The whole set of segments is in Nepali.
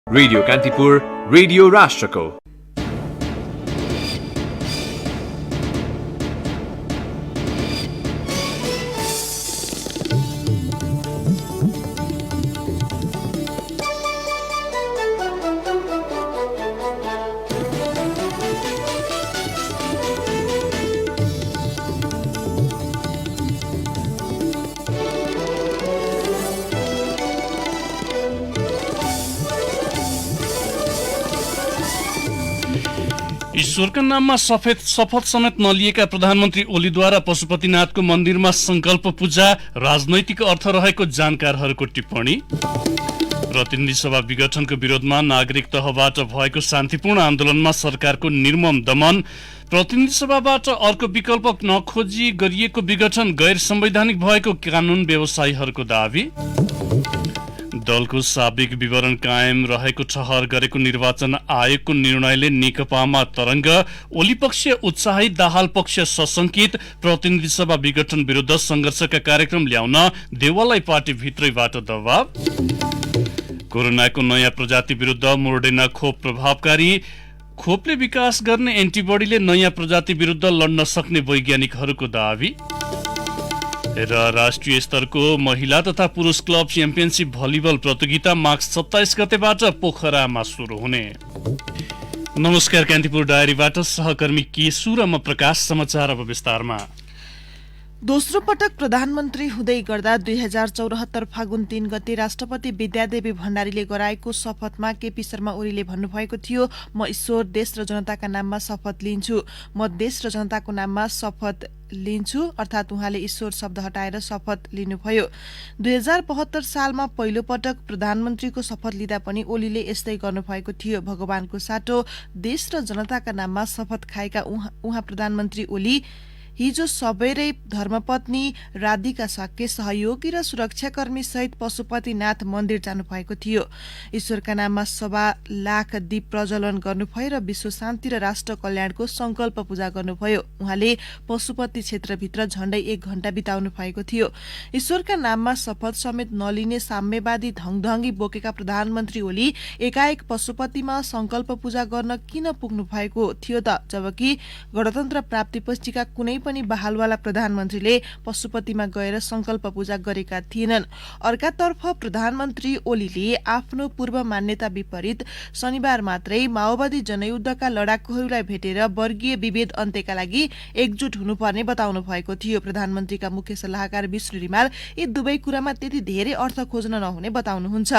रेडियो कान्तिपुर, रेडियो राष्ट्रको। ईश्वरका नाममा शपथ समेत नलिएका प्रधानमन्त्री ओलीद्वारा पशुपतिनाथको मन्दिरमा संकल्प पूजा राजनैतिक अर्थ रहेको जानकारहरूको टिप्पणी। प्रतिनिधि सभा विघटनको विरोधमा नागरिक तहबाट भएको शान्तिपूर्ण आन्दोलनमा सरकारको निर्मम दमन। प्रतिनिधि सभाबाट अर्को विकल्प नखोजी गरिएको विघटन गैर संवैधानिक भएको कानून व्यवसायीहरूको दावी। दलको साबिक विवरण कायम रहेको ठहर गरेको निर्वाचन आयोगको निर्णयले नेकपामा तरंग। ओली पक्ष उत्साहित, दाहाल पक्ष सशंकित। प्रतिनिधि सभा विघटन विरुद्ध संघर्षका कार्यक्रम ल्याउन देवाललाई पार्टी भित्रैबाट दबाव। कोरोनाको नयाँ प्रजाति विरुद्ध मोर्डेना खोप प्रभावकारी। खोपले विकास गर्ने एन्टिबडीले नयाँ प्रजाति विरुद्ध लड्न सक्ने वैज्ञानिकहरूको दावी। र राष्ट्रिय स्तरको महिला तथा पुरुष क्लब च्याम्पियनशिप भलिबल प्रतियोगिता मार्च 27 गतेबाट पोखरामा सुरु हुने। नमस्कार, कान्तिपुर डायरीबाट सहकर्मी केशु र म प्रकाश। समाचार अब विस्तारमा। दोस्रो पटक प्रधानमन्त्री हुँदै गर्दा 2074 फागुन 3 गते राष्ट्रपति विद्यादेवी भण्डारीले गराएको शपथमा केपी शर्मा ओलीले भन्नुभएको थियो, म ईश्वर, देश र जनताका नाममा शपथ लिन्छु। म देश र जनताको नाममा शपथ लिन्छु, अर्थात् उहाँले ईश्वर शब्द हटाएर शपथ लिनुभयो। 2072 सालमा पहिलो पटक प्रधानमन्त्रीको शपथ लिँदा पनि ओलीले यस्तै गर्नुभएको थियो। भगवानको साटो देश र जनताका नाममा शपथ खाएका उहाँ प्रधानमन्त्री ओली हिजो सबैरै धर्मपत्नी राधिका साक्य, सहयोगी र सुरक्षाकर्मी सहित पशुपतिनाथ मन्दिर जानुभएको थियो। ईश्वरका नाममा 1.25 लाख दीप प्रज्वलन गर्नुभयो र विश्व शान्ति र राष्ट्र कल्याणको संकल्प पूजा गर्नुभयो। उहाँले पशुपति क्षेत्रभित्र झण्डै 1 घण्टा बिताउनु भएको थियो। ईश्वरका नाममा शपथ समेत नलिने साम्यवादी धङधङ्गी बोकेका प्रधानमन्त्री ओली एकाएक पशुपतिमा संकल्प पूजा गर्न किन पुग्नु भएको थियो त, जबकि गणतन्त्र प्राप्तिपछिका कुनै पनि बहालवाला प्रधानमन्त्रीले पशुपतिमा गएर संकल्प पूजा गरेका थिएनन्। अर्कातर्फ प्रधानमन्त्री ओलीले आफ्नो पूर्व मान्यता विपरीत शनिबार मात्रै माओवादी जनयुद्धका लडाकुहरूलाई भेटेर वर्गीय विभेद अन्त्यका लागि एकजुट हुनुपर्ने बताउनु भएको थियो। प्रधानमन्त्रीका मुख्य सल्लाहकार विष्णु रिमाल यी दुवै कुरामा त्यति धेरै अर्थ खोज्न नहुने बताउनुहुन्छ।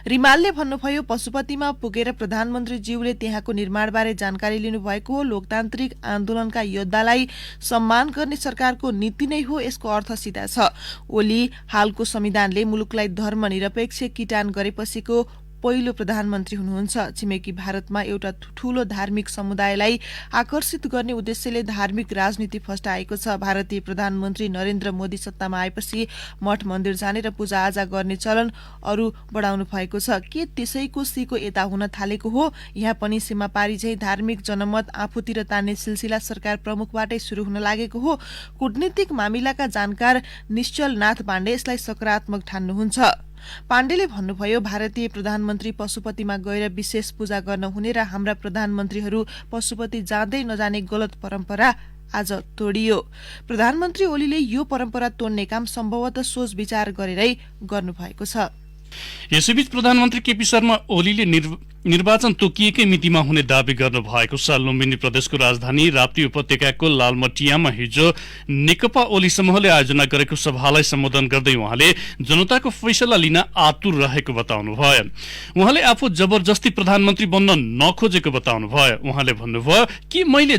रिमालले भन्नुभयो, पशुपतिमा पुगेर प्रधानमन्त्रीज्यूले त्यहाँको निर्माणबारे जानकारी लिनुभएको हो। लोकतान्त्रिक आन्दोलनका योद्धालाई सम्मान गर्ने सरकारको नीति नै हो, यसको अर्थ सिधा छ। ओली हालको संविधानले मुलुकलाई धर्मनिरपेक्ष किटान गरेपछिको पहिलो प्रधानमन्त्री हुनुहुन्छ। छिमेकी भारतमा एउटा ठूलो धार्मिक समुदायलाई आकर्षित गर्ने उद्देश्यले धार्मिक राजनीति फस्टाएको छ। भारतीय प्रधानमन्त्री नरेन्द्र मोदी सत्तामा आएपछि मठ मन्दिर जाने र पूजाआजा गर्ने चलन अरू बढाउनु भएको छ। के त्यसैको सीको यता हुन थालेको हो? यहाँ पनि सीमापारी झै धार्मिक जनमत आफूतिर तान्ने सिलसिला सरकार प्रमुखबाटै शुरू हुन लागेको हो। कूटनीतिक मामिलाका जानकार निश्चल नाथ पाण्डे यसलाई सकारात्मक ठान्नुहुन्छ। पाण्डेले भन्नुभयो, भारतीय प्रधानमन्त्री पशुपतिमा गएर विशेष पूजा गर्न हुने र हाम्रा प्रधानमन्त्रीहरू पशुपति जाँदै नजाने गलत परम्परा आज तोडियो। प्रधानमन्त्री ओलीले यो परम्परा तोड्ने काम सम्भवतः सोच विचार गरेरै गर्नुभएको छ। यसैबीच प्रधानमन्त्री केपी शर्मा ओलीले निर्वाचन तोकिएकै मितिमा हुने दावी गर्नु भएको छ। लुम्बिनी प्रदेशको राजधानी राप्ती उपत्यकाको लालमटियामा हिजो नेकपा ओली समूहले आयोजना गरेको सभालाई सम्बोधन गर्दै उहाँले जनताको फैसला लिन आतुर रहेको बताउनुभयो। उहाँले आफू जबरजस्ती प्रधानमन्त्री बन्न नखोजेको बताउनुभयो। उहाँले भन्नुभयो, के मैले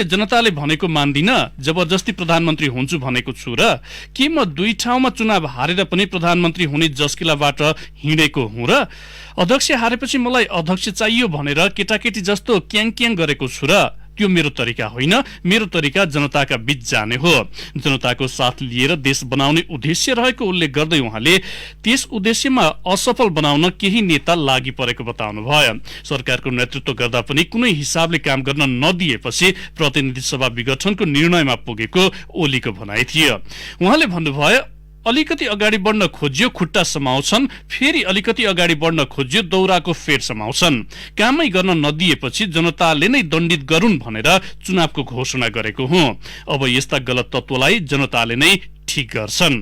जनताले भनेको मान्दिन, जबरजस्ती प्रधानमन्त्री हुन्छु भनेको छु र? के म 2 ठाउँमा चुनाव हारेर पनि प्रधानमन्त्री हुने जस्किलाबाट हिँडेको हुँ र? अध्यक्ष हारेपछि मलाई अध्यक्ष चाहियो भनेर केटाकेटी जस्तो क्याङ गरेको छु र? त्यो मेरो तरिका होइन। मेरो तरिका जनताका बीच जाने हो। जनताको साथ लिएर देश बनाउने उद्देश्य रहेको उल्लेख गर्दै उहाँले त्यस उद्देश्यमा असफल बनाउन केही नेता लागि परेको बताउनुभयो। सरकारको नेतृत्व गर्दा पनि कुनै हिसाबले काम गर्न नदिएपछि प्रतिनिधि सभा विघटनको निर्णयमा पुगेको ओलीको भनाइ थियो। उहाँले भन्नुभयो, अलिकति अगाडि बढ्न खोजियो खुट्टा समाउँछन्, फेरि अलिकति अगाडि बढ्न खोजियो दौराको फेर समाउँछन्। कामै गर्न नदिएपछि जनताले नै दण्डित गरून् भनेर चुनावको घोषणा गरेको हुँ। अब यस्ता गलत तत्त्वलाई जनताले नै ठीक गर्छन्।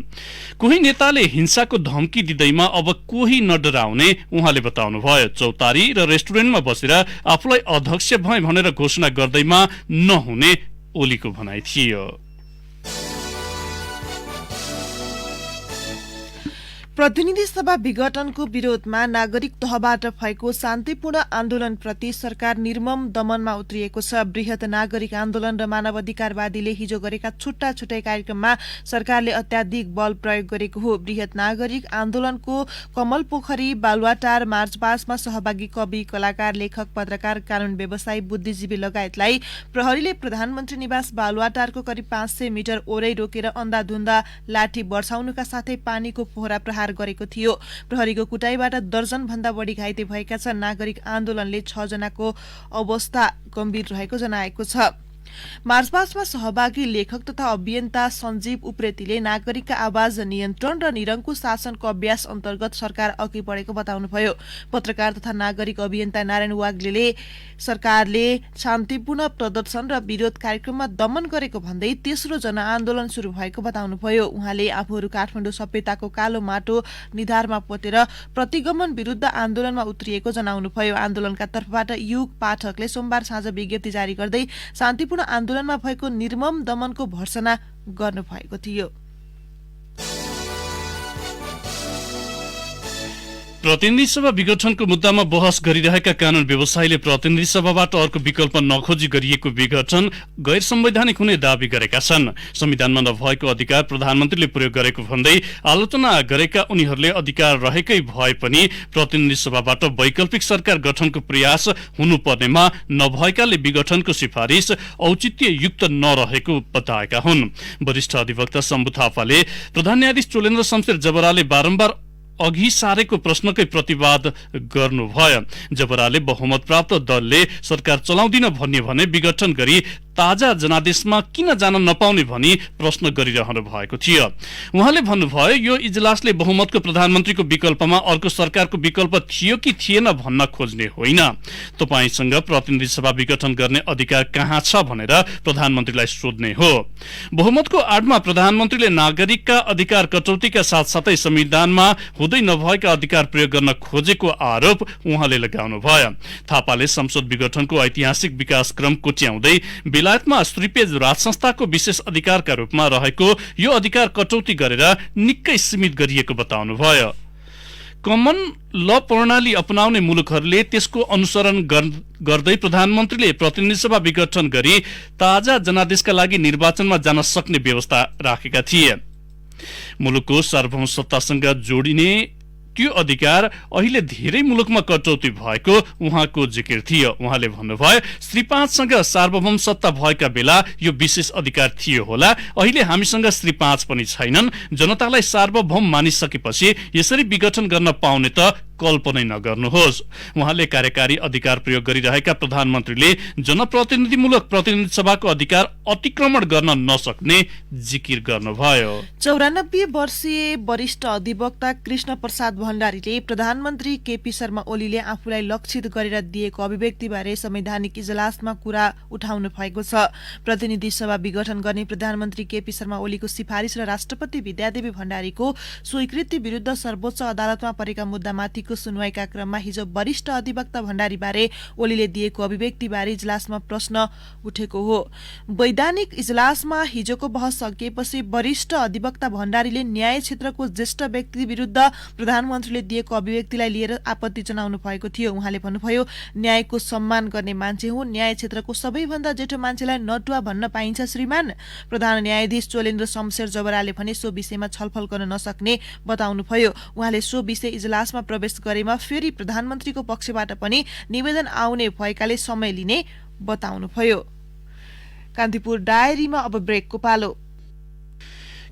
कोही नेताले हिंसाको धम्की दिँदैमा अब कोही नडराउने उहाँले बताउनुभयो। चौतारी र रेस्टुरेन्टमा बसेर आफूलाई अध्यक्ष भए भनेर घोषणा गर्दैमा नहुने ओलीको भनाइ थियो। प्रतिनिधि सभा विघटनको विरोधमा नागरिक तहबाट भएको शान्तिपूर्ण आन्दोलनप्रति सरकार निर्मम दमनमा उत्रिएको छ। बृहत नागरिक आन्दोलन र मानवाधिकारवादीले हिजो गरेका छुट्टा छुट्टै कार्यक्रममा सरकारले अत्याधिक बल प्रयोग गरेको हो। बृहत नागरिक आन्दोलनको कमल पोखरी, बालुवाटार मार्चपास्टमा सहभागी कवि, कलाकार, लेखक, पत्रकार, कानून व्यवसायी, बुद्धिजीवी लगायतलाई प्रहरीले प्रधानमन्त्री निवास बालुवाटारको करिब 500 मिटर ओरै रोकेर अन्धाधुन्दा लाठी बर्साउनुका साथै पानीको फोहरा प्रहार गरेको थियो। प्रहरीको कुटाईबाट दर्जन भन्दा बढी घाइते भएका छन्। नागरिक आन्दोलनले 6 जनाको अवस्था गम्भीर रहेको जनाएको छ। मार्चपास्टमा सहभागी लेखक तथा अभियन्ता सञ्जीव उप्रेतीले नागरिकका आवाज नियन्त्रण र निरङ्कुश शासनको अभ्यास अन्तर्गत सरकार अघि बढेको बताउनुभयो। पत्रकार तथा नागरिक अभियन्ता नारायण वाग्लेले सरकारले शान्तिपूर्ण प्रदर्शन र विरोध कार्यक्रममा दमन गरेको भन्दै तेस्रो जनआन्दोलन शुरू भएको बताउनुभयो। उहाँले आफूहरू काठमाडौँ सभ्यताको कालो माटो निधारमा पोतेर प्रतिगमन विरुद्ध आन्दोलनमा उत्रिएको जनाउनुभयो। आन्दोलनका तर्फबाट युग पाठकले सोमबार साँझ विज्ञप्ति जारी गर्दै शान्तिपूर्ण आन्दोलनमा भएको निर्मम दमनको भर्सना गर्नुभएको थियो। प्रतिनिधि सभा विघटनको मुद्दामा बहस गरिरहेका कानून व्यवसायीले प्रतिनिधि सभाबाट अर्को विकल्प नखोजी गरिएको विघटन गैर संवैधानिक हुने दावी गरेका छन्। संविधानमा नभएको अधिकार प्रधानमन्त्रीले प्रयोग गरेको भन्दै आलोचना गरेका उनीहरूले अधिकार रहेकै भए पनि प्रतिनिधि सभाबाट वैकल्पिक सरकार गठनको प्रयास हुनुपर्नेमा नभएकाले विघटनको सिफारिस औचित्ययुक्त नरहेको बताएका हुन्। वरिष्ठ अधिवक्ता शम्भु थापाले प्रधान न्यायाधीश चोलेन्द्र शमशेर जबराले बारम्बार अघि सारेको प्रश्नकै प्रतिवाद गर्नुभयो। जबराले बहुमत प्राप्त दलले सरकार चलाउँदिन भन्ने भने विघटन गरी ताजा जनादेशमा किन जान नपाउने भनी प्रश्न गरिरहनु भएको थियो। उहाँले भन्नुभयो, यो इजलासले बहुमतको प्रधानमन्त्रीको विकल्पमा अर्को सरकारको विकल्प थियो कि थिएन भन्न खोज्ने होइन। तपाईसँग प्रतिनिधि सभा विघटन गर्ने अधिकार कहाँ छ भनेर प्रधानमन्त्रीलाई सोध्ने हो। बहुमतको आडमा प्रधानमन्त्रीले नागरिकका अधिकार कटौतीका साथसाथै संविधानमा हुँदै नभएका अधिकार प्रयोग गर्न खोजेको आरोप उहाँले लगाउनुभयो। थापाले संसद विघटनको ऐतिहासिक विकास क्रम कोट्याउँदै बेलायतमा श्रीपेज राज संस्थाको विशेष अधिकारका रूपमा रहेको यो अधिकार कटौती गरेर निकै सीमित गरिएको बताउनुभयो। कमन ल प्रणाली अपनाउने मुलुकहरूले त्यसको अनुसरण गर्दै प्रधानमन्त्रीले प्रतिनिधि सभा विघटन गरी ताजा जनादेशका लागि निर्वाचनमा जान सक्ने व्यवस्था राखेका थिए। मुलुकको सार्वभौम सत्तासँग जोडिने त्यो अधिकार अहिले धेरै मुलुकमा कटौती भएको उहाँको जिकिर थियो। उहाँले भन्नुभयो, श्री 5 सँग सार्वभौम सत्ता भएका बेला यो विशेष अधिकार थियो होला, अहिले हामीसँग श्री 5 पनि छैनन्। जनतालाई सार्वभौम मानिसकेपछि यसरी विघटन गर्न पाउने त कल्पनै नगर्नुहोस्। उहाँले कार्यकारी अधिकार प्रयोग गरिरहेका प्रधानमन्त्रीले जनप्रतिनिधिमूलक प्रतिनिधि सभाको अधिकार अतिक्रमण गर्न नसक्ने जिकिर गर्नुभयो। 94 वर्षीय वरिष्ठ अधिवक्ता कृष्ण प्रसाद भण्डारीले प्रधानमन्त्री केपी शर्मा ओलीले आफूलाई लक्षित गरेर दिएको अभिव्यक्तिबारे संवैधानिक इजलासमा कुरा उठाउनु भएको छ। प्रतिनिधि सभा विघटन गर्ने प्रधानमन्त्री केपी शर्मा ओलीको सिफारिस र राष्ट्रपति विद्यादेवी भण्डारीको स्वीकृति विरुद्ध सर्वोच्च अदालतमा परेका मुद्दामाथि सुनवाईका क्रममा हिजो वरिष्ठ अधिवक्ता भण्डारीबारे ओलीले दिएको अभिव्यक्तिबारे इजलासमा प्रश्न उठेको हो। वैधानिक इजलासमा हिजोको बहस सकिएपछि वरिष्ठ अधिवक्ता भण्डारीले न्याय क्षेत्रको ज्येष्ठ व्यक्ति विरुद्ध प्रधानमन्त्रीले दिएको अभिव्यक्तिलाई लिएर आपत्ति जनाउनु भएको थियो। उहाँले भन्नुभयो, न्यायको सम्मान गर्ने मान्छे हो, न्याय क्षेत्रको सबैभन्दा जेठो मान्छेलाई नटुवा भन्न पाइन्छ श्रीमान। प्रधान न्यायाधीश चोलेन्द्र शमशेर जबराले भने सो विषयमा छलफल गर्न नसक्ने बताउनुभयो। उहाँले सो विषय इजलासमा प्रवेश गरेमा फेरि प्रधानमन्त्रीको पक्षबाट पनि निवेदन आउने भएकाले समय लिने बताउनुभयो। कान्तिपुर डायरीमा अब ब्रेकको पालो।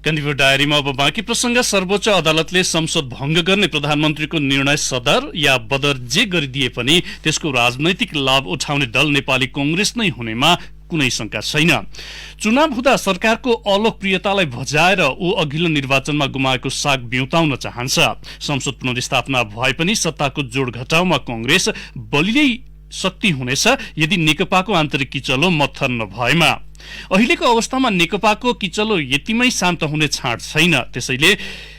कान्तिपुर डायरीमा अब बाँकी प्रसंग। सर्वोच्च अदालतले संसद भंग गर्ने प्रधानमन्त्रीको निर्णय सदर या बदर जे गरिदिए पनि त्यसको राजनैतिक लाभ उठाउने दल नेपाली कांग्रेस नै हुनेमा कुनै शंका छैन। चुनाव हुँदा सरकारको अलोकप्रियतालाई भजाएर ऊ अघिल्लो निर्वाचनमा गुमाएको साग बिउताउन चाहन्छ। संसद पुनर्स्थापना भए पनि सत्ताको जोड घटाउमा कांग्रेस बलियै शक्ति हुनेछ यदि नेकपाको आन्तरिक किचलो मत्थर नभएमा। अहिलेको अवस्थामा नेकपाको किचलो यतिमै शान्त हुने छाँट छैन। त्यसैले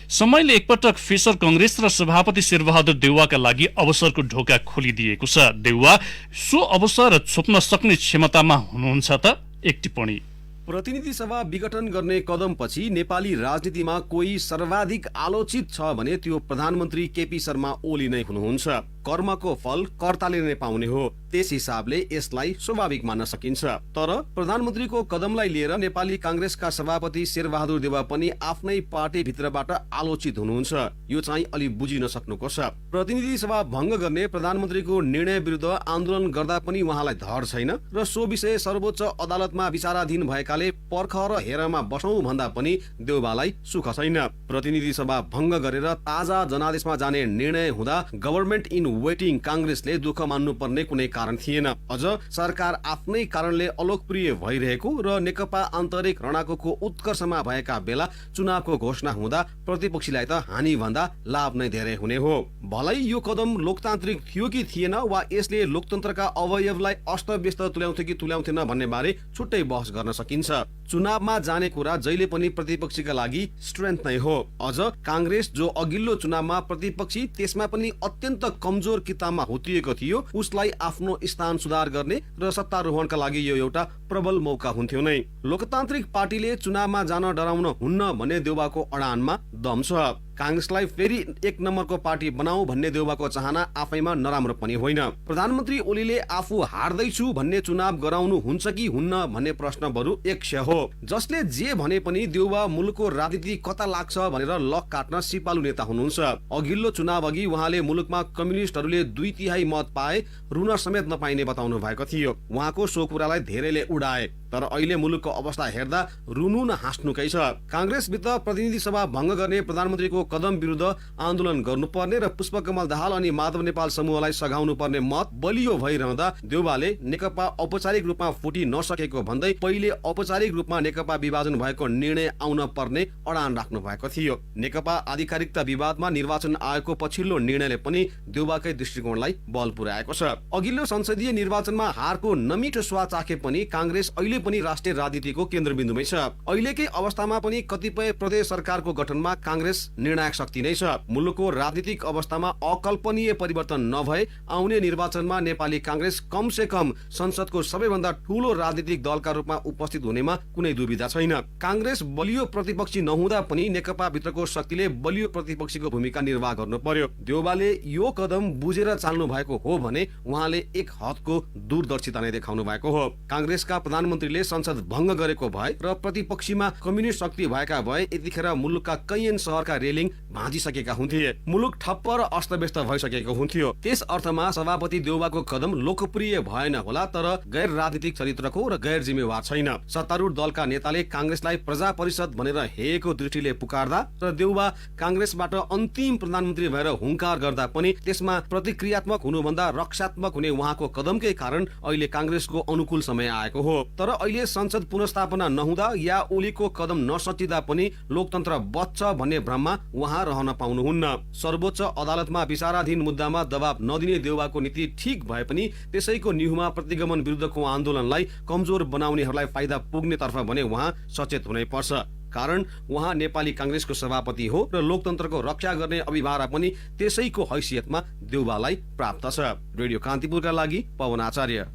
समयले एकपटक फेसर कांग्रेस र सभापति शेरबहादुर देउवाका लागि अवसरको ढोका खोलिदिएको छ। देउवा सो अवसर छोप्न सक्ने क्षमतामा हुनुहुन्छ त? एक टिप्पणी। प्रतिनिधि सभा विघटन गर्ने कदमपछि नेपाली राजनीतिमा कोही सर्वाधिक आलोचित छ भने त्यो प्रधानमन्त्री केपी शर्मा ओली नै हुनुहुन्छ। कर्मको फल कर्ताले नै पाउने हो, त्यस हिसाबले यसलाई स्वाभाविक मान्न सकिन्छ। तर प्रधानमन्त्रीको कदमलाई लिएर नेपाली कांग्रेसका सभापति शेरबहादुर देउवा पनि आफ्नै पार्टी भित्रबाट आलोचित हुनुहुन्छ। यो चाहिँ अलि बुझिन सक्नुको छ। प्रतिनिधि सभा भंग गर्ने प्रधानमन्त्रीको निर्णय विरुद्ध आन्दोलन गर्दा पनि उहाँलाई धर छैन र सो विषय सर्वोच्च अदालतमा विचाराधीन भएकाले पर्ख र हेरमा बसौं भन्दा पनि देउवालाई सुख छैन। प्रतिनिधि सभा भंग गरेर ताजा जनादेशमा जाने निर्णय हुँदा गभर्नमेन्ट इन वेटिङ कांग्रेसले दुःख मान्नु पर्ने कुनै कारण थिएन। अझ सरकार आफ्नै कारणले अलोकप्रिय भइरहेको र नेकपा आन्तरिक रणकोको उत्कर्षमा भएका बेला चुनावको घोषणा हुँदा प्रतिपक्षीलाई त हानि भन्दा लाभ नै धेरै हुने हो। भलै यो कदम लोकतान्त्रिक थियो कि थिएन वा यसले लोकतन्त्रका अवयवलाई अस्तव्यस्त तुल्याउँथ्यो कि तुल्याउँथेन भन्ने बारे छुट्टै बहस गर्न सकिन्छ। चुनावमा जाने कुरा जहिले पनि प्रतिपक्षीका लागि स्ट्रेन्थ नै हो। अझ कांग्रेस जो अघिल्लो चुनावमा प्रतिपक्षी त्यसमा पनि अत्यन्त कमजोर किताबमा हुतिएको थियो, उसलाई आफ्नो स्थान सुधार गर्ने र सत्तारोहणका लागि यो एउटा प्रबल मौका हुन्थ्यो नै। लोकतान्त्रिक पार्टीले चुनावमा जान डराउन हुन्न भन्ने देउवाको अडानमा दम छ। कांग्रेसलाई फेरि एक नम्बरको पार्टी बनाऊ भन्ने देउवाको चाहना आफैमा नराम्रो पनि होइन। प्रधानमन्त्री ओलीले आफू हार्दैछु भन्ने चुनाव गराउनु हुन्छ कि हुन्न भन्ने प्रश्न बरु एक क्षय हो। जसले जे भने पनि देउवा मुलुकको राजनीति कता लाग्छ भनेर लक काट्न सिपालु नेता हुनुहुन्छ। अघिल्लो चुनाव अघि उहाँले मुलुकमा कम्युनिस्टहरूले 2/3 मत पाए रुन समेत नपाइने बताउनु भएको थियो। उहाँको सो कुरालाई धेरैले उडाए, तर अहिले मुलुकको अवस्था हेर्दा रुनु न हाँस्नुकै छ। कांग्रेसभित्र प्रतिनिधि सभा भंग गर्ने प्रधानमन्त्रीको कदम विरुद्ध आन्दोलन गर्नुपर्ने र पुष्पकमल दाहाल अनि माधव नेपाल समूहलाई सघाउनु पर्ने मत बलियो भइरहँदा देउवाले नेकपा औपचारिक रूपमा फुटी नसकेको भन्दै पहिले औपचारिक रूपमा नेकपा विभाजन भएको निर्णय आउन पर्ने अडान राख्नु भएको थियो। नेकपा आधिकारिकता विवादमा निर्वाचन आयोगको पछिल्लो निर्णयले पनि देउवाकै दृष्टिकोणलाई बल पुर्याएको छ। अघिल्लो संसदीय निर्वाचनमा हारको नमिठो स्वाद चाखे पनि कांग्रेस अहिले पनि राष्ट्रिय राजनीतिको केन्द्रबिन्दुमै छ। अहिलेकै अवस्थामा पनि कतिपय प्रदेश सरकारको गठनमा कांग्रेस निर्णायक शक्ति नै छ। मुलुकको राजनीतिक अवस्थामा अकल्पनीय परिवर्तन नभए आउने निर्वाचनमा नेपाली कांग्रेस कम से कम संसदको सबैभन्दा ठूलो राजनीतिक दलका रूपमा उपस्थित हुनेमा कुनै दुविधा छैन। कांग्रेस बलियो प्रतिपक्षी नहुँदा पनि नेकपा भित्रको शक्तिले बलियो प्रतिपक्षीको भूमिका निर्वाह गर्नु पर्यो। देउवाले यो कदम बुझेर चाल्नु भएको हो भने उहाँले एक हदको दूरदर्शिता नै देखाउनु भएको हो। कांग्रेसका प्रधानमन्त्रीले संसद भंग गरेको भए र प्रतिपक्षीमा कम्युनिस्ट शक्ति भएका भए यतिखेर मुलुकका कैयन शहरका रेलिङ भाँजिसकेका हुन्थे। मुलुक ठप्प र अस्तव्यस्त भइसकेको हुन्थ्यो। त्यस अर्थमा सभापति देउवाको कदम लोकप्रिय भएन होला, तर गैर राजनीतिक चरित्रको र गैर जिम्मेवार छैन। सत्तारूढ दलका नेताले कांग्रेसलाई प्रजा परिषद भनेर हेएको दृष्टिले पुकार्दा र देउवा कांग्रेसबाट अन्तिम प्रधानमन्त्री भएर हुंकार गर्दा पनि त्यसमा प्रतिक्रियात्मक हुनुभन्दा रक्षात्मक हुने उहाँको कदमकै कारण अहिले कांग्रेसको अनुकूल समय आएको हो। तर अहिले संसद पुनर्स्थापना नहुँदा या ओलीको कदम नसचिँदा पनि लोकतन्त्र बच्छ भन्ने भ्रममा उहाँ रहन पाउनुहुन्न। सर्वोच्च अदालतमा विचाराधीन मुद्दामा दबाब नदिने देउवाको नीति ठीक भए पनि त्यसैको निहुमा प्रतिगमन विरुद्धको आन्दोलनलाई कमजोर बनाउनेहरूलाई फाइदा पुग्नेतर्फ भने उहाँ सचेत हुनै पर्छ। कारण उहाँ नेपाली कांग्रेसको सभापति हो र लोकतन्त्रको रक्षा गर्ने अभिभारा पनि त्यसैको हैसियतमा देउवालाई प्राप्त छ। रेडियो कान्तिपुरका लागि पवन आचार्य।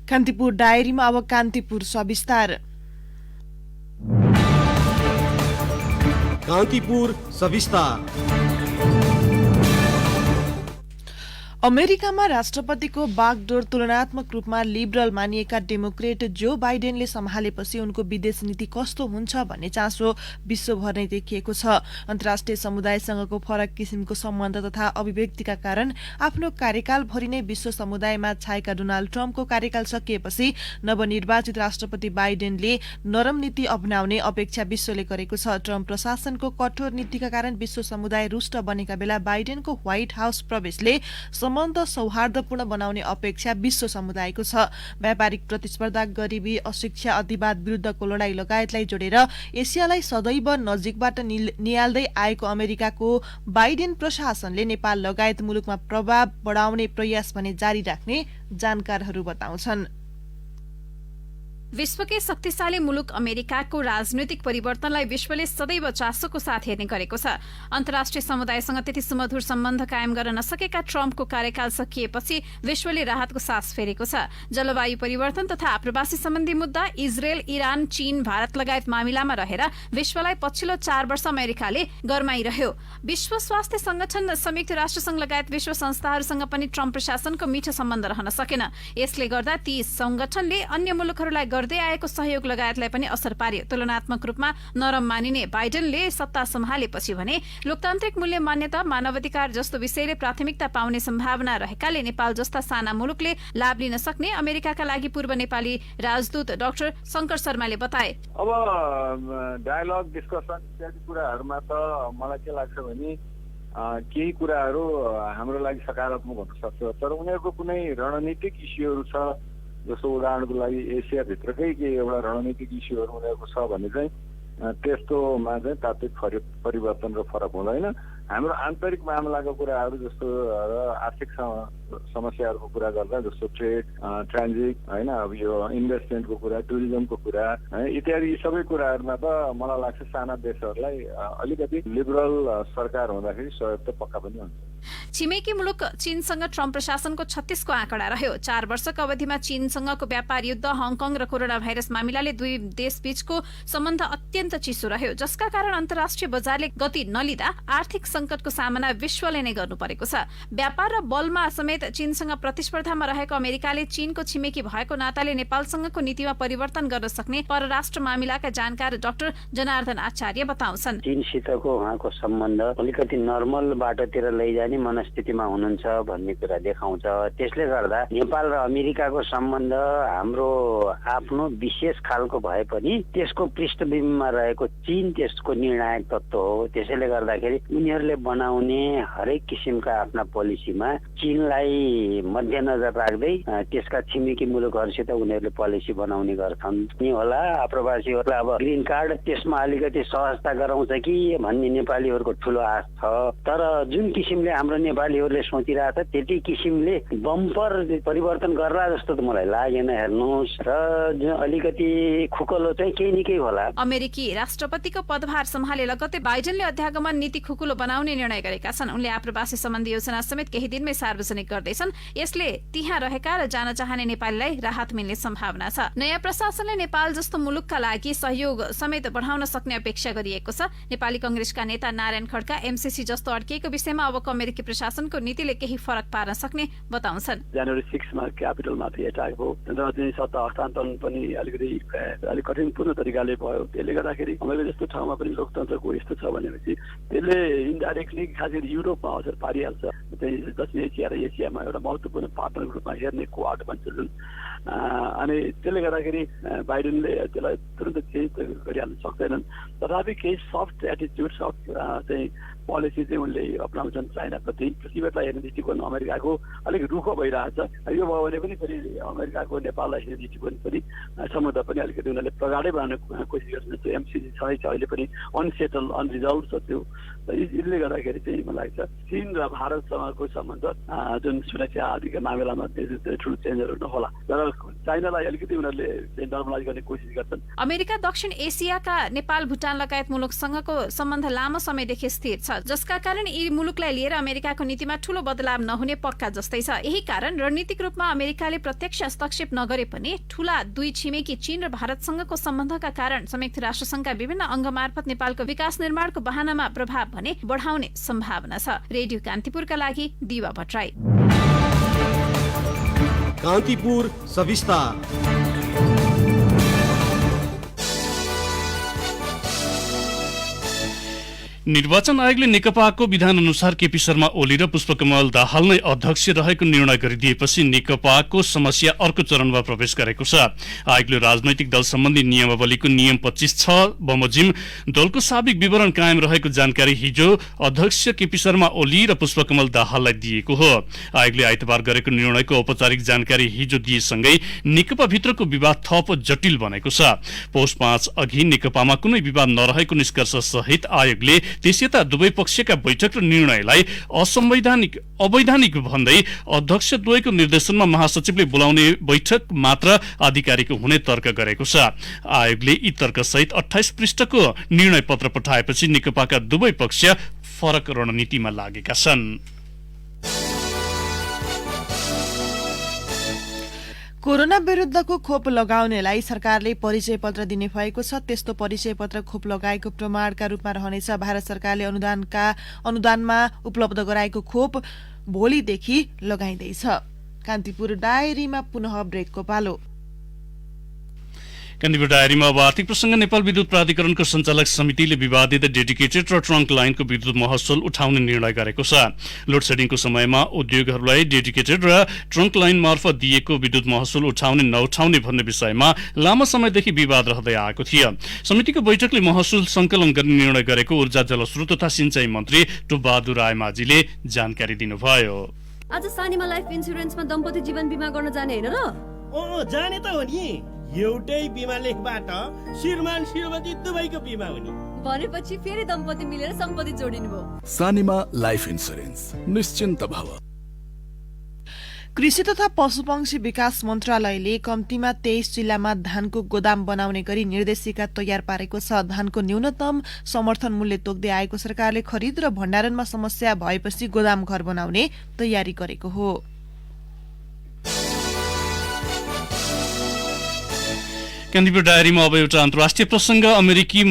कान्तिपुर डायरीमा अब कान्तिपुर सविस्तार। कान्तिपुर सविस्तार। अमेरिकामा राष्ट्रपतिको बागडोर तुलनात्मक रूपमा लिबरल मानिएका डेमोक्रेट जो बाइडेनले सम्हालेपछि उनको विदेश नीति कस्तो हुन्छ भन्ने चासो विश्वभर नै देखिएको छ। अन्तर्राष्ट्रिय समुदायसँगको फरक किसिमको सम्बन्ध तथा अभिव्यक्तिका कारण आफ्नो कार्यकालभरि नै विश्व समुदायमा छाएका डोनाल्ड ट्रम्पको कार्यकाल सकिएपछि नवनिर्वाचित राष्ट्रपति बाइडेनले नरम नीति अपनाउने अपेक्षा विश्वले गरेको छ। ट्रम्प प्रशासनको कठोर नीतिका कारण विश्व समुदाय रुष्ट बनेका बेला बाइडेनको व्हाइट हाउस प्रवेशले सम्बन्ध सौहार्दपूर्ण बनाउने अपेक्षा विश्व समुदायको छ। व्यापारिक प्रतिस्पर्धा, गरिबी, अशिक्षा, अधिवाद विरुद्धको लडाईँ लगायतलाई जोडेर एसियालाई सदैव नजिकबाट निहाल्दै आएको अमेरिकाको बाइडेन प्रशासनले नेपाल लगायत मुलुकमा प्रभाव बढाउने प्रयास भने जारी राख्ने जानकारहरू बताउँछन्। विश्वकै शक्तिशाली मुलुक अमेरिकाको राजनैतिक परिवर्तनलाई विश्वले सदैव चासोको साथ हेर्ने गरेको छ। अन्तर्राष्ट्रिय समुदायसँग त्यति सुमधुर सम्बन्ध कायम गर्न नसकेका ट्रम्पको कार्यकाल सकिएपछि विश्वले राहतको सास फेरेको छ। जलवायु परिवर्तन तथा आप्रवासी सम्बन्धी मुद्दा, इजरायल, इरान, चीन, भारत लगायत मामिलामा रहेर विश्वलाई पछिल्लो 4 वर्ष अमेरिकाले गरमाइरह्यो। विश्व स्वास्थ्य संगठन, संयुक्त राष्ट्रसंघ लगायत विश्व संस्थाहरूसँग पनि ट्रम्प प्रशासनको मिठो सम्बन्ध रहन सकेन। यसले गर्दा ती संगठनले अन्य मुलुकहरूलाई गर्दै आएको सहयोग लगायतलाई पनि असर पार्यो। तुलनात्मक रूपमा नरम मानिने बाइडेनले सत्ता सम्हालेपछि भने लोकतान्त्रिक मूल्य, मान्यता, मानवाधिकार जस्तो विषयले प्राथमिकता पाउने सम्भावना रहेकाले नेपाल जस्ता साना मुलुकले लाभ लिन सक्ने अमेरिकाका लागि पूर्व नेपाली राजदूत डाक्टर शंकर शर्माले बताए। अब डायलग, डिस्कसन इत्यादि कुराहरूमा त मलाई के लाग्छ भने केही कुराहरू हाम्रो लागि सकारात्मक हुन सक्छ, तर उनीहरूको कुनै रणनीतिक इस्युहरू छ, जस्तो उदाहरणको लागि एसियाभित्रकै केही एउटा रणनीतिक इस्युहरू उनीहरूको छ भने चाहिँ त्यस्तोमा चाहिँ तात्विक परिवर्तन र फरक हुँदैन। हाम्रो आन्तरिक मामलाको कुराहरू जस्तो आर्थिक समस्याहरूको कुरा गर्दा जस्तो ट्रेड, ट्रान्जिट, होइन, अब यो इन्भेस्टमेन्टको कुरा, टुरिज्मको कुरा इत्यादि यी सबै कुराहरूमा त मलाई लाग्छ साना देशहरूलाई अलिकति लिबरल सरकार हुँदाखेरि सहयोग त पक्का पनि हुन्छ। छिमेकी मुलुक चीनसँग ट्रम्प प्रशासनको 36 को आँकडा रह्यो। 4 वर्षको अवधिमा चीनसँगको व्यापार युद्ध, हङकङ र कोरोना भाइरस मामिलाले दुई देशबीचको सम्बन्ध अत्यन्त चिसो रह्यो, जसका कारण अन्तर्राष्ट्रिय बजारले गति नलिँदा आर्थिक संकटको सामना विश्वले नै गर्नु परेको छ। व्यापार र बलमा समेत चीनसँग प्रतिस्पर्धामा रहेको अमेरिकाले चीनको छिमेकी भएको नाताले नेपालसँगको नीतिमा परिवर्तन गर्न सक्ने परराष्ट्र मामिलाका जानकार डाक्टर जनार्दन आचार्य बताउँछन्। चीनसितको उहाँको सम्बन्ध अलिकति नर्मल बाटोतिर लैजाने मनस्थितिमा हुनुहुन्छ भन्ने कुरा देखाउँछ। त्यसले गर्दा नेपाल र अमेरिकाको सम्बन्ध हाम्रो आफ्नो विशेष खालको भए पनि त्यसको पृष्ठभूमिमा रहेको चीन त्यसको निर्णायक तत्त्व हो। त्यसैले गर्दाखेरि उनीहरूले बनाउने हरेक किसिमका आफ्ना पोलिसीमा चीनलाई मध्यनजर राख्दै त्यसका छिमेकी मुलुकहरूसित उनीहरूले पोलिसी बनाउने गर्छन्। नि होला आप्रवासीहरूलाई अब ग्रिन कार्ड त्यसमा अलिकति सहजता गराउँछ कि भन्ने नेपालीहरूको ठुलो आश छ, तर जुन किसिमले हाम्रो नेपालीहरूले सोचिरहेछ त्यति किसिमले बम्पर परिवर्तन गर्ला जस्तो त मलाई लागेन। हेर्नुहोस्, र अलिकति खुकुलो चाहिँ केही न केही होला। अमेरिकी राष्ट्रपतिको पदभार सम्हाले लगत्तै बाइडेनले अध्यागमन नीति खुकुलो बनाउने निर्णय गरेका छन्। उनले आप्रवासी सम्बन्धी योजना समेत केही दिनमै सार्वजनिक गर्दैछन्। यसले त्यहाँ रहेका र जान चाहने नेपालीलाई राहत मिल्ने सम्भावना छ। नयाँ प्रशासनले नेपाल जस्तो मुलुकका लागि सहयोग समेत बढाउन सक्ने अपेक्षा गरिएको छ। नेपाली कंग्रेसका नेता नारायण खड्का एमसीसी जस्तो अड्किएको विषयमा अबको अमेरिकी प्रशासनको नीतिले केही फरक पार्न सक्ने बताउँछन्। जनवरी 6 मा क्यापिटलमाथि एटाक भयो र चाहिँ सत्ता हस्तान्तरण पनि अलिकति कठिनपूर्ण तरिकाले भयो। त्यसले गर्दाखेरि अमेरिका जस्तो ठाउँमा पनि लोकतन्त्रको यस्तो छ भनेपछि त्यसले इन्डाइरेक्टली खास गरी युरोपमा असर पारिहाल्छ। चाहिँ दक्षिण एसिया र एसियामा एउटा महत्त्वपूर्ण पार्टनरको रूपमा हेर्ने क्वाड भन्छ जुन, अनि त्यसले गर्दाखेरि बाइडेनले त्यसलाई तुरन्त चेन्ज गरिहाल्न सक्दैनन्। तथापि केही सफ्ट एटिच्युड, सफ्ट चाहिँ पोलिसी चाहिँ उनले अप्नाउँछन् चाइनाप्रति। तिब्बतलाई हेर्ने दृष्टिकोण अमेरिकाको अलिक रुखो भइरहेछ। यो भयो भने पनि फेरि अमेरिकाको नेपाललाई हेर्ने दृष्टिकोण पनि सम्बन्ध पनि अलिकति उनीहरूले प्रगाडै बनाउने कोसिस गर्छन्। त्यो एमसीसी छँदैछ अहिले पनि अनसेटल, अनरिजल्भ छ त्यो। यसले गर्दाखेरि चाहिँ मलाई लाग्छ चीन र भारतसँगको सम्बन्ध जुन सुरक्षा आदिका मामिलामा ठुलो चेन्जहरू नहोला, तर चाइनालाई अलिकति उनीहरूले नर्मलाइज गर्ने कोसिस गर्छन्। अमेरिका दक्षिण एसियाका नेपाल, भुटान लगायत मुलुकसँगको सम्बन्ध लामो समयदेखि स्थिर छ, जसका कारण यी मुलुकलाई लिएर अमेरिकाको नीतिमा ठूलो बदलाव नहुने पक्का जस्तै छ। यही कारण रणनीतिक रूपमा अमेरिकाले प्रत्यक्ष हस्तक्षेप नगरे पनि ठूला दुई छिमेकी चीन र भारतसँगको सम्बन्धका कारण संयुक्त राष्ट्रसंघका विभिन्न अङ्ग मार्फत नेपालको विकास निर्माणको बहानामा प्रभाव भने बढाउने सम्भावना छ। रेडियो कान्तिपुरका लागि दिवा भट्टराई। कान्तिपुर सविस्तार। निर्वाचन आयोगले नेकपाको विधान अनुसार केपी शर्मा ओली र पुष्पकमल दाहाल नै अध्यक्ष रहेको निर्णय गरिदिएपछि नेकपाको समस्या अर्को चरणमा प्रवेश गरेको छ। आयोगले राजनैतिक दल सम्बन्धी नियमावलीको नियम 25(6) बमोजिम दलको साबिक विवरण कायम रहेको जानकारी हिजो अध्यक्ष केपी शर्मा ओली र पुष्पकमल दाहाललाई दिएको हो। आयोगले आइतबार गरेको निर्णयको औपचारिक जानकारी हिजो दिएसँगै नेकपा भित्रको विवाद थप जटिल बनेको छ। पौष 5 अघि नेकपामा कुनै विवाद नरहेको निष्कर्ष सहित आयोगले त्यसयता दुवै पक्षका बैठक र निर्णयलाई अवैधानिक भन्दै अध्यक्ष द्वयको निर्देशनमा महासचिवले बोलाउने बैठक मात्र आधिकारिक हुने तर्क गरेको छ। आयोगले यी तर्कसहित 28 पृष्ठको निर्णय पत्र पठाएपछि नेकपाका दुवै पक्ष फरक रणनीतिमा लागेका छन्। कोरोना विरुद्धको खोप लगाउनेलाई सरकारले परिचय पत्र दिने भएको छ। त्यस्तो परिचय पत्र खोप लगाएको प्रमाणका रूपमा रहनेछ। भारत सरकारले अनुदानमा उपलब्ध गराएको खोप भोलिदेखि लगाइँदैछ। कान्तिपुर डायरीमा पुनः ब्रेकको पालो। कान्तिपुर डायरीमा अब आर्थिक प्रसंग। नेपाल विद्युत प्राधिकरणको सञ्चालक समितिले विवादित डेडिकेटेड र ट्रङ्क लाइनको विद्युत महसुल उठाउने निर्णय गरेको छ। लोड सेडिङको समयमा उद्योगहरूलाई डेडिकेटेड र ट्रङ्क लाइन मार्फत दिएको विद्युत महसुल उठाउने नउठाउने भन्ने विषयमा लामो समयदेखि विवाद रहँदै आएको थियो। समितिको बैठकले महसुल संकलन गर्ने निर्णय गरेको ऊर्जा जलस्रोत तथा सिंचाई मन्त्री टुबबहादुर रायमाझीले जानकारी दिनुभयो। आज सानीमा लाइफ इन्स्योरेन्समा दम्पति जीवन बिमा गर्न जाने हैन र? जाने त हो नि। एउटै बिमा लेखबाट श्रीमान श्रीमती दुवैको बिमा हुने भनेपछि फेरि दम्पति मिलेर सम्पत्ति जोडिनु भयो। सानीमा लाइफ इन्स्योरेन्स, निश्चिन्त भव। कृषि तथा पशुपक्षी विकास मन्त्रालयले कम्तीमा 23 जिल्लामा धानको गोदाम बनाउने गरी निर्देशिका तयार पारेको छ। धानको न्यूनतम समर्थन मूल्य तोक्दै आएको सरकारले खरिद र भण्डारणमा समस्या भएपछि गोदाम घर बनाउने तयारी गरेको हो। कान्तिपुर डायरीमा अब एउटा अन्तर्राष्ट्रिय प्रसंग। अमेरिकी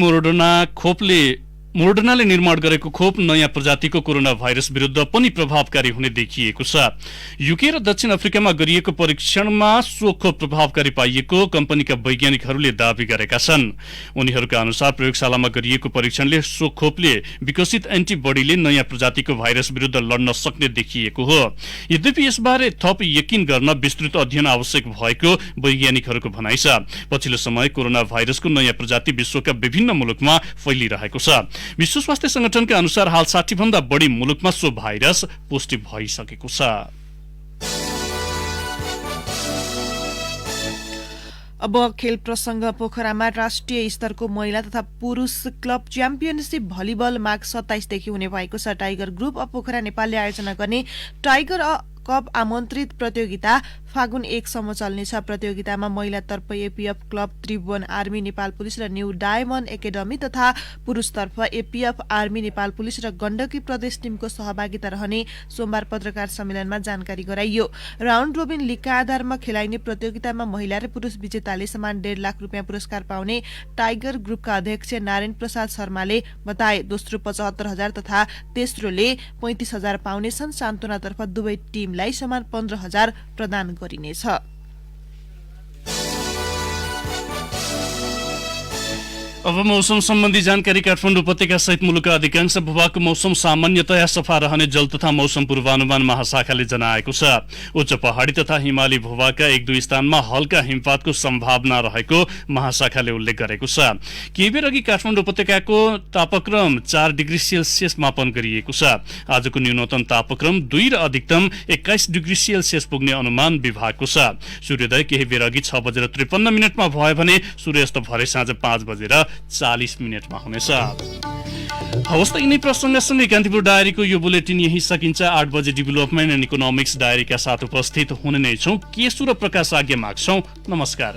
मोडर्नाले निर्माण गरेको खोप नयाँ प्रजातिको कोरोना भाइरस विरुद्ध पनि प्रभावकारी हुने देखिएको छ। युके र दक्षिण अफ्रिकामा गरिएको परीक्षणमा सो खोप प्रभावकारी पाइएको कम्पनीका वैज्ञानिकहरूले दावी गरेका छन्। उनीहरूका अनुसार प्रयोगशालामा गरिएको परीक्षणले सो खोपले विकसित एन्टिबडीले नयाँ प्रजातिको भाइरस विरुद्ध लड्न सक्ने देखिएको हो। यद्यपि यसबारे थप यकिन गर्न विस्तृत अध्ययन आवश्यक भएको वैज्ञानिकहरूको भनाइ छ। पछिल्लो समय कोरोना भाइरसको नयाँ प्रजाति विश्वका विभिन्न मुलुकमा फैलिरहेको छ। विश्व स्वास्थ्य संगठनका अनुसार हाल 60 भन्दा बढी मुलुकमा सो भाइरस पुष्टि भइसकेको छ। अब खेल प्रसंग। पोखरामा राष्ट्रिय स्तरको महिला तथा पुरुष क्लब च्याम्पियनशिप भलिबल माघ 27 देखि हुने भएको छ। टाइगर ग्रुप अफ पोखरा नेपालले आयोजना गर्ने टाइगर कप आमन्त्रित प्रतियोगिता फागुन 1 सम्म चल्नेछ। प्रतियोगितामा महिलातर्फ APF club Tribhuvan army Nepal police र न्यू डायमण्ड एकाडेमी तथा पुरुषतर्फ एपीएफ आर्मी नेपाल पुलिस र गण्डकी प्रदेश टिमको सहभागिता रहने सोमबार पत्रकार सम्मेलनमा जानकारी गराइयो। राउन्ड रोबिन लीगका आधारमा खेलाइने प्रतियोगितामा महिला र पुरुष विजेताले समान 1.5 लाख रुपियाँ पुरस्कार पाउने टाइगर ग्रुपका अध्यक्ष नारायण प्रसाद शर्माले बताए। दोस्रो 75,000 तथा तेस्रोले 35,000 पाउनेछन्। सान्तोनातर्फ दुवै टिमलाई समान 15,000 प्रदान गरिनेछ। अब मौसम सम्बन्धी जानकारी। काठमाडौँ उपत्यका सहित मुलुकका अधिकांश भूभागको मौसम सामान्यतया सफा रहने जल तथा मौसम पूर्वानुमान महाशाखाले जनाएको छ। उच्च पहाडी तथा हिमाली भूभागका 1-2 स्थानमा हल्का हिमपातको सम्भावना रहेको महाशाखाले उल्लेख गरेको छ। केही बेर अघि काठमाडौँ उपत्यकाको तापक्रम 4 डिग्री सेल्सियस मापन गरिएको छ। आजको न्यूनतम तापक्रम 2 र अधिकतम 21 डिग्री सेल्सियस पुग्ने अनुमान विभागको छ। सूर्योदय केही बेर अघि 6:53 भयो भने सूर्यास्त भरे साँझ 5:40 हुनेछ। हवस् त यिनै प्रसङ्गसँगै कान्तिपुर डायरीको यो बुलेटिन यही सकिन्छ। 8 बजे डेभलपमेन्ट एन्ड इकोनोमिक्स डायरीका साथ उपस्थित हुने नै छौँ। केशु र प्रकाश आज्ञा माग्छौँ। नमस्कार।